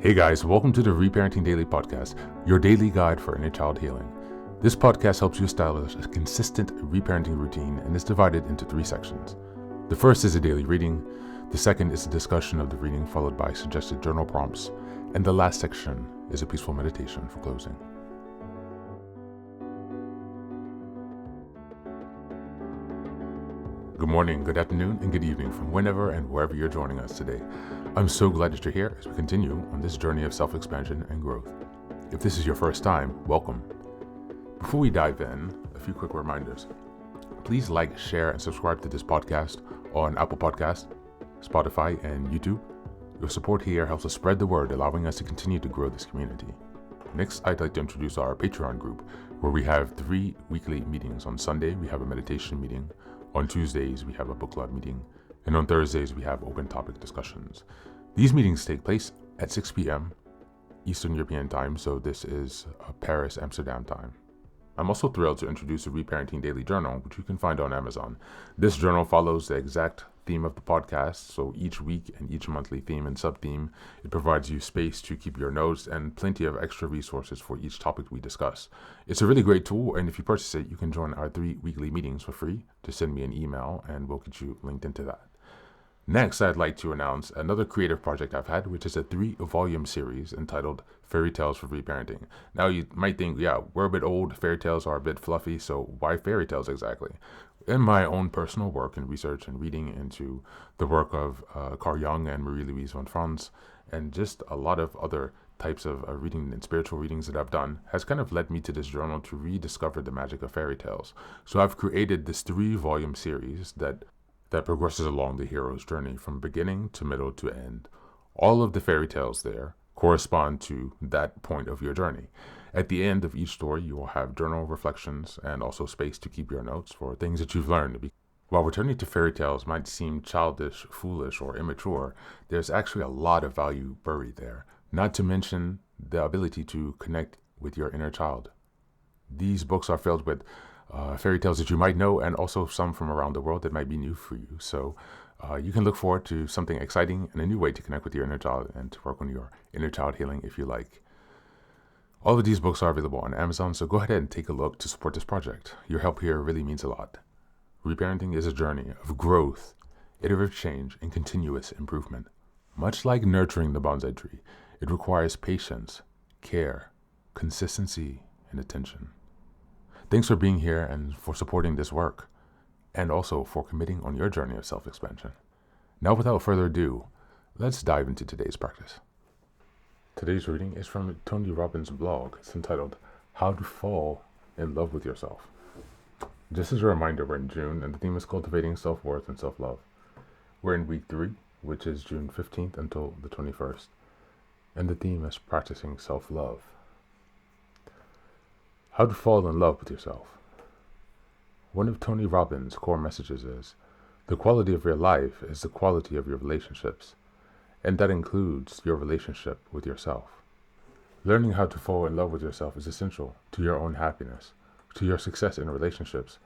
Hey guys, welcome to the Reparenting Daily podcast, your daily guide for inner child healing. This podcast helps you establish a consistent reparenting routine and is divided into 3 sections. The first is a daily reading, the second is a discussion of the reading followed by suggested journal prompts, and the last section is a peaceful meditation for closing. Good morning, good afternoon, and good evening from whenever and wherever you're joining us today. I'm so glad that you're here as we continue on this journey of self-expansion and growth. If this is your first time, welcome. Before we dive in, a few quick reminders. Please like, share, and subscribe to this podcast on Apple Podcasts, Spotify, and YouTube. Your support here helps us spread the word, allowing us to continue to grow this community. Next, I'd like to introduce our Patreon group, where we have 3 weekly meetings. On Sunday, we have a meditation meeting. On Tuesdays, we have a book club meeting. And on Thursdays, we have open topic discussions. These meetings take place at 6 p.m. Eastern European time, so this is Paris, Amsterdam time. I'm also thrilled to introduce the Reparenting Daily Journal, which you can find on Amazon. This journal follows the exact theme of the podcast, so each week and each monthly theme and sub-theme, it provides you space to keep your notes and plenty of extra resources for each topic we discuss. It's a really great tool, and if you purchase it, you can join our 3 weekly meetings for free. Just send me an email and we'll get you linked into that. Next, I'd like to announce another creative project I've had, which is a 3-volume series entitled Fairy Tales for Reparenting. Now, you might think, yeah, we're a bit old, fairy tales are a bit fluffy, so why fairy tales exactly? In my own personal work and research and reading into the work of Carl Jung and Marie-Louise von Franz, and just a lot of other types of reading and spiritual readings that I've done, has kind of led me to this journal to rediscover the magic of fairy tales. So I've created this 3-volume series that progresses along the hero's journey from beginning to middle to end. All of the fairy tales there correspond to that point of your journey. At the end of each story, you will have journal reflections and also space to keep your notes for things that you've learned. While returning to fairy tales might seem childish, foolish, or immature, there's actually a lot of value buried there, not to mention the ability to connect with your inner child. These books are filled with fairy tales that you might know, and also some from around the world that might be new for you. So you can look forward to something exciting and a new way to connect with your inner child and to work on your inner child healing if you like. All of these books are available on Amazon, so go ahead and take a look to support this project. Your help here really means a lot. Reparenting is a journey of growth, iterative change, and continuous improvement. Much like nurturing the bonsai tree, it requires patience, care, consistency, and attention. Thanks for being here and for supporting this work, and also for committing on your journey of self-expansion. Now, without further ado, let's dive into today's practice. Today's reading is from Tony Robbins' blog. It's entitled, How to Fall in Love with Yourself. Just as a reminder, we're in June, and the theme is Cultivating Self-Worth and Self-Love. We're in week 3, which is June 15th until the 21st, and the theme is Practicing Self-Love. How to fall in love with yourself. One of Tony Robbins' core messages is, the quality of your life is the quality of your relationships, and that includes your relationship with yourself. Learning how to fall in love with yourself is essential to your own happiness, to your success in relationships,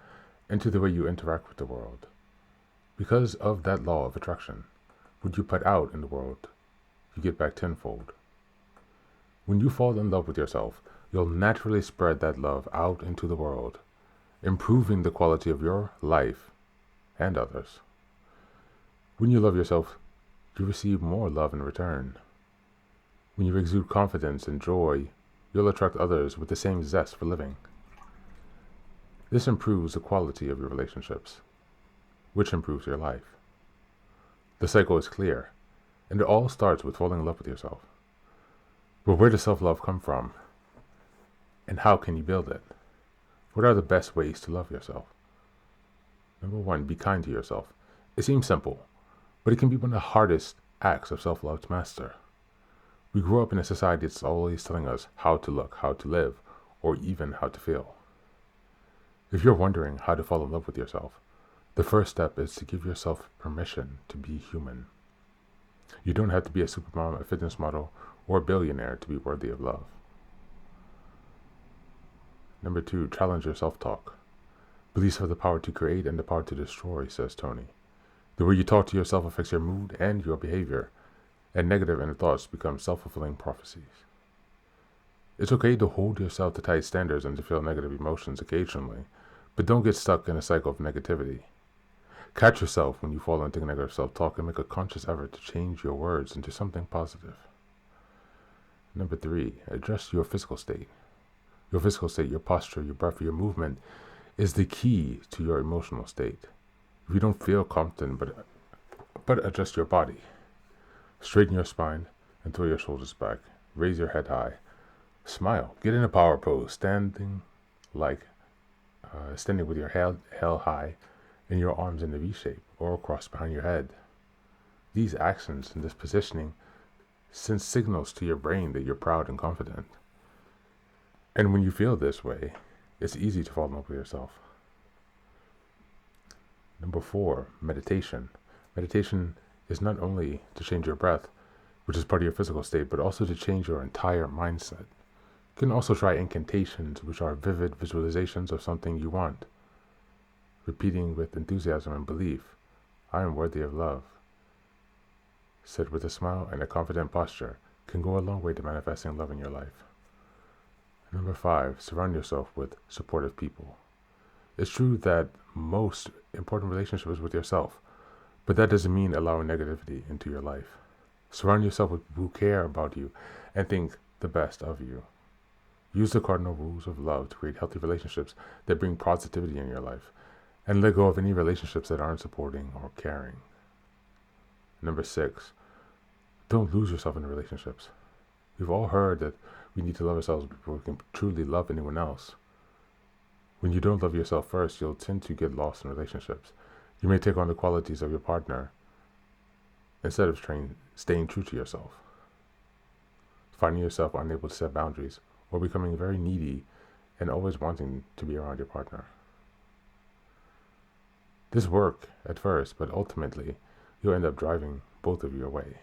and to the way you interact with the world. Because of that law of attraction, what you put out in the world, you get back tenfold. When you fall in love with yourself, you'll naturally spread that love out into the world, improving the quality of your life and others. When you love yourself, you receive more love in return. When you exude confidence and joy, you'll attract others with the same zest for living. This improves the quality of your relationships, which improves your life. The cycle is clear, and it all starts with falling in love with yourself. But where does self-love come from? And how can you build it? What are the best ways to love yourself? Number 1, be kind to yourself. It seems simple, but it can be one of the hardest acts of self-love to master. We grew up in a society that's always telling us how to look, how to live, or even how to feel. If you're wondering how to fall in love with yourself, the first step is to give yourself permission to be human. You don't have to be a supermom, a fitness model, or a billionaire to be worthy of love. Number 2, challenge your self-talk. Beliefs have the power to create and the power to destroy, says Tony. The way you talk to yourself affects your mood and your behavior. and negative inner thoughts become self-fulfilling prophecies. It's okay to hold yourself to tight standards and to feel negative emotions occasionally, but don't get stuck in a cycle of negativity. Catch yourself when you fall into negative self-talk and make a conscious effort to change your words into something positive. Number 3, address your physical state. Your physical state, your posture, your breath, your movement is the key to your emotional state. If you don't feel confident, but adjust your body. Straighten your spine and throw your shoulders back. Raise your head high. Smile. Get in a power pose, standing with your head held high and your arms in a V shape or across behind your head. These actions and this positioning send signals to your brain that you're proud and confident. And when you feel this way, it's easy to fall in love with yourself. Number 4, meditation. Meditation is not only to change your breath, which is part of your physical state, but also to change your entire mindset. You can also try incantations, which are vivid visualizations of something you want. Repeating with enthusiasm and belief, I am worthy of love, said with a smile and a confident posture, can go a long way to manifesting love in your life. Number 5, surround yourself with supportive people. It's true that most important relationship is with yourself, but that doesn't mean allowing negativity into your life. Surround yourself with people who care about you and think the best of you. Use the cardinal rules of love to create healthy relationships that bring positivity in your life, and let go of any relationships that aren't supporting or caring. Number 6, don't lose yourself in relationships. We've all heard that we need to love ourselves before we can truly love anyone else. When you don't love yourself first, you'll tend to get lost in relationships. You may take on the qualities of your partner instead of staying true to yourself. Finding yourself unable to set boundaries or becoming very needy and always wanting to be around your partner. This works at first, but ultimately, you'll end up driving both of you away.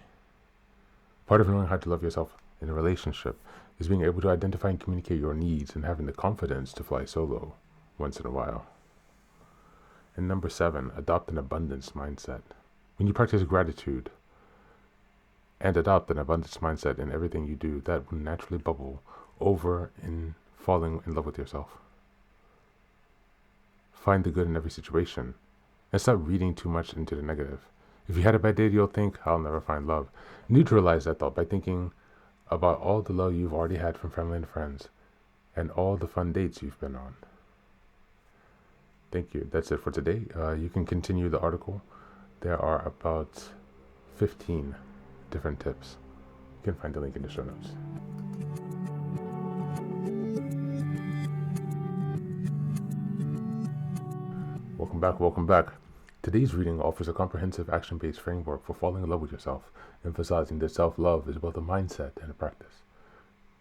Part of knowing how to love yourself in a relationship is being able to identify and communicate your needs and having the confidence to fly solo once in a while. And number 7, adopt an abundance mindset. When you practice gratitude and adopt an abundance mindset in everything you do, that will naturally bubble over in falling in love with yourself. Find the good in every situation and stop reading too much into the negative. If you had a bad day, you'll think, I'll never find love. Neutralize that thought by thinking about all the love you've already had from family and friends and all the fun dates you've been on. Thank you. That's it for today. You can continue the article. There are about 15 different tips. You can find the link in the show notes. Welcome back. Today's reading offers a comprehensive action-based framework for falling in love with yourself, emphasizing that self-love is both a mindset and a practice.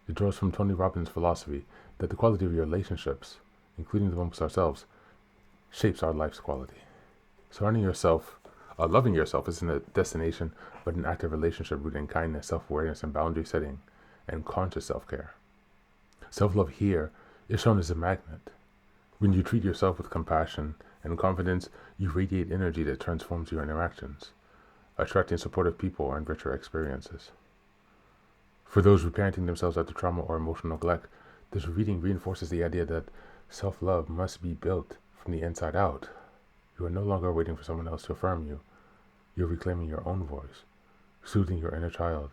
It draws from Tony Robbins' philosophy that the quality of your relationships, including the ones with ourselves, shapes our life's quality. Loving yourself isn't a destination, but an active relationship rooted in kindness, self-awareness, and boundary setting, and conscious self-care. Self-love here is shown as a magnet. When you treat yourself with compassion and confidence, you radiate energy that transforms your interactions, attracting supportive people and richer experiences. For those reparenting themselves after trauma or emotional neglect, this reading reinforces the idea that self-love must be built from the inside out. You are no longer waiting for someone else to affirm you. You're reclaiming your own voice, soothing your inner child,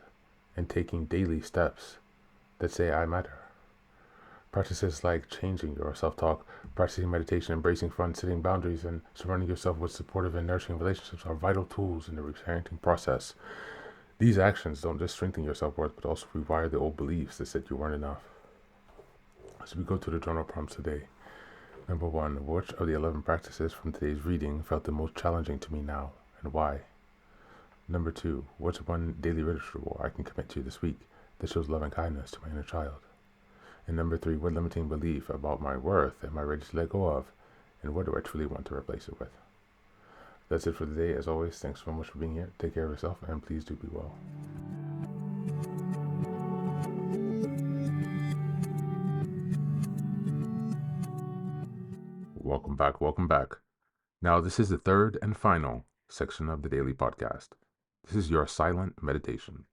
and taking daily steps that say, I matter. Practices like changing your self-talk, practicing meditation, embracing fun, setting boundaries, and surrounding yourself with supportive and nurturing relationships are vital tools in the reparenting process. These actions don't just strengthen your self-worth, but also rewire the old beliefs that said you weren't enough. So we go to the journal prompts today. Number 1, which of the 11 practices from today's reading felt the most challenging to me now, and why? Number 2, what's one daily ritual I can commit to this week that shows love and kindness to my inner child? And number 3, what limiting belief about my worth am I ready to let go of? And what do I truly want to replace it with? That's it for today. As always, thanks so much for being here. Take care of yourself, and please do be well. Welcome back. Now, this is the third and final section of the daily podcast. This is your silent meditation.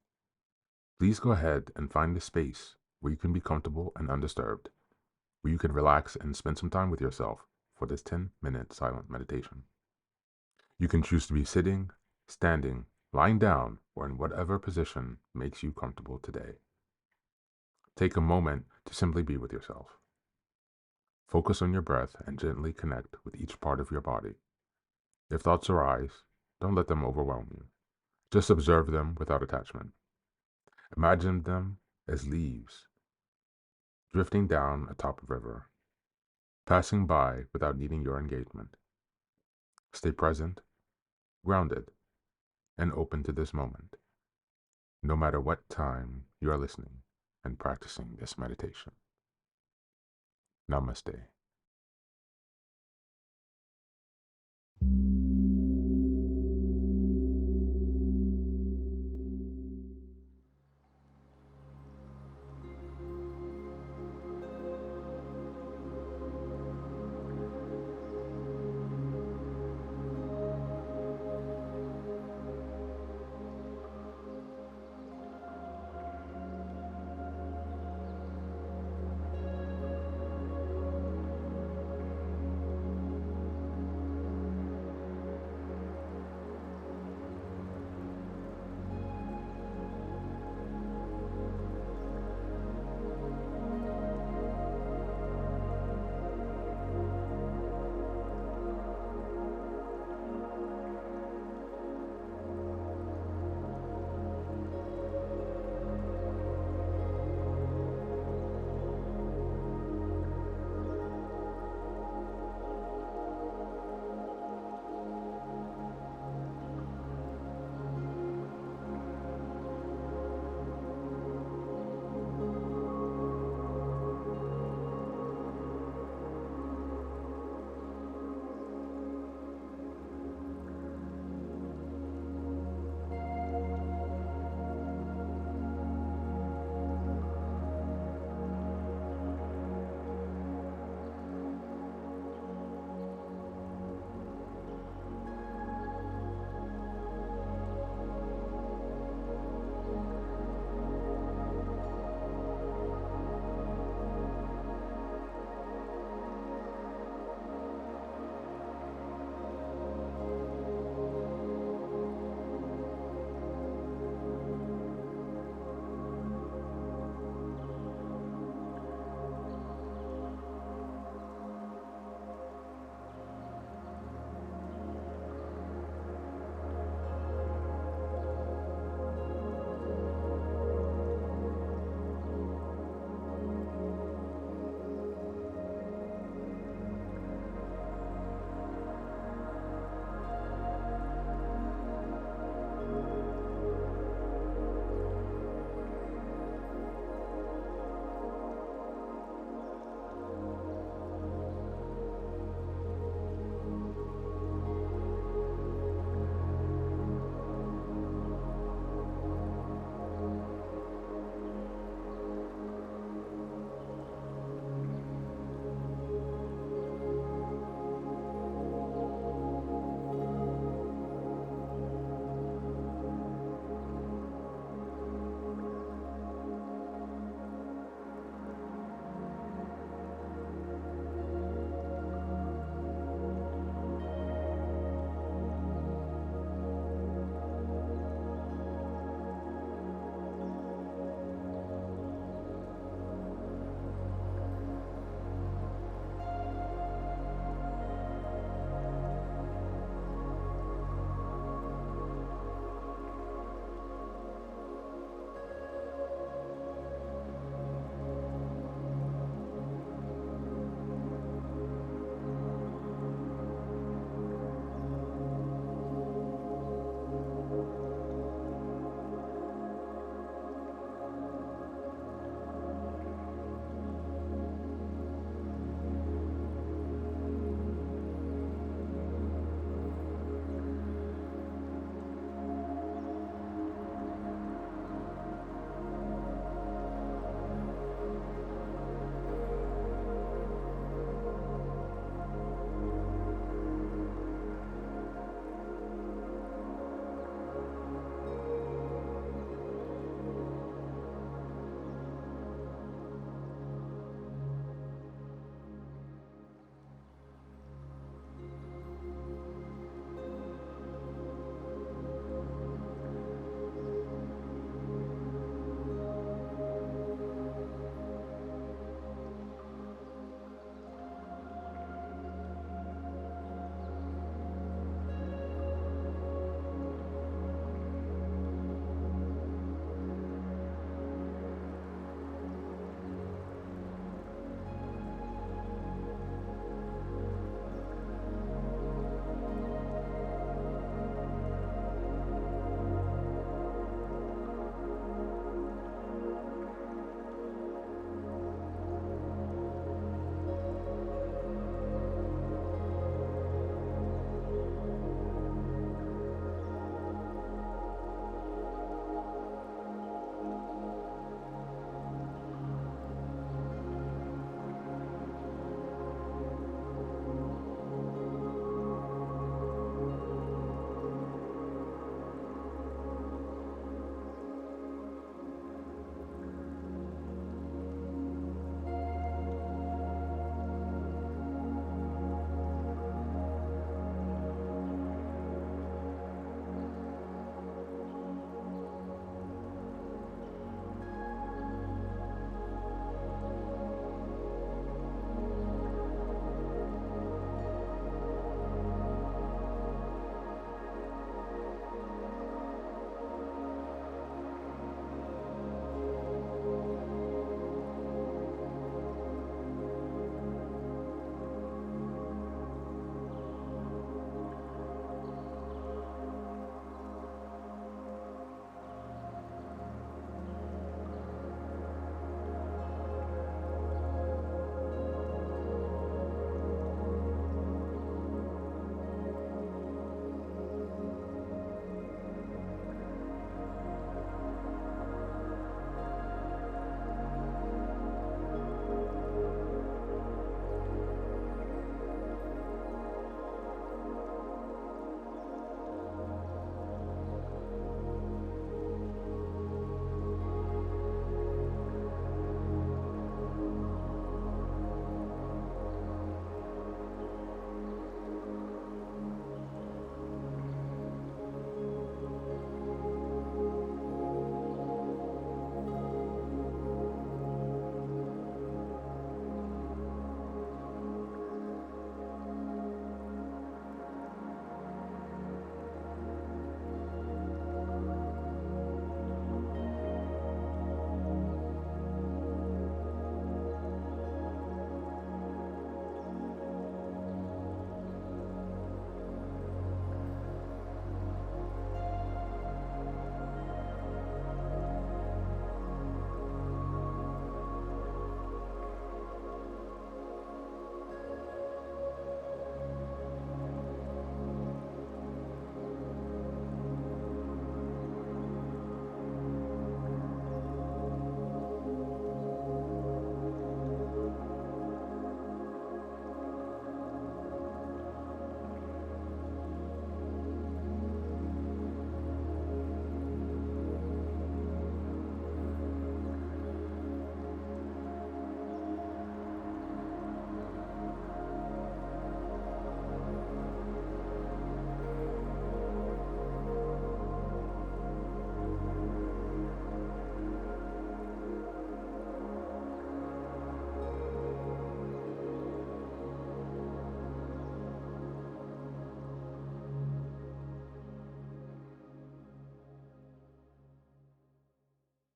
Please go ahead and find a space where you can be comfortable and undisturbed, where you can relax and spend some time with yourself for this 10-minute silent meditation. You can choose to be sitting, standing, lying down, or in whatever position makes you comfortable today. Take a moment to simply be with yourself. Focus on your breath and gently connect with each part of your body. If thoughts arise, don't let them overwhelm you. Just observe them without attachment. Imagine them as leaves drifting down atop a river, passing by without needing your engagement. Stay present, grounded, and open to this moment, no matter what time you are listening and practicing this meditation. Namaste.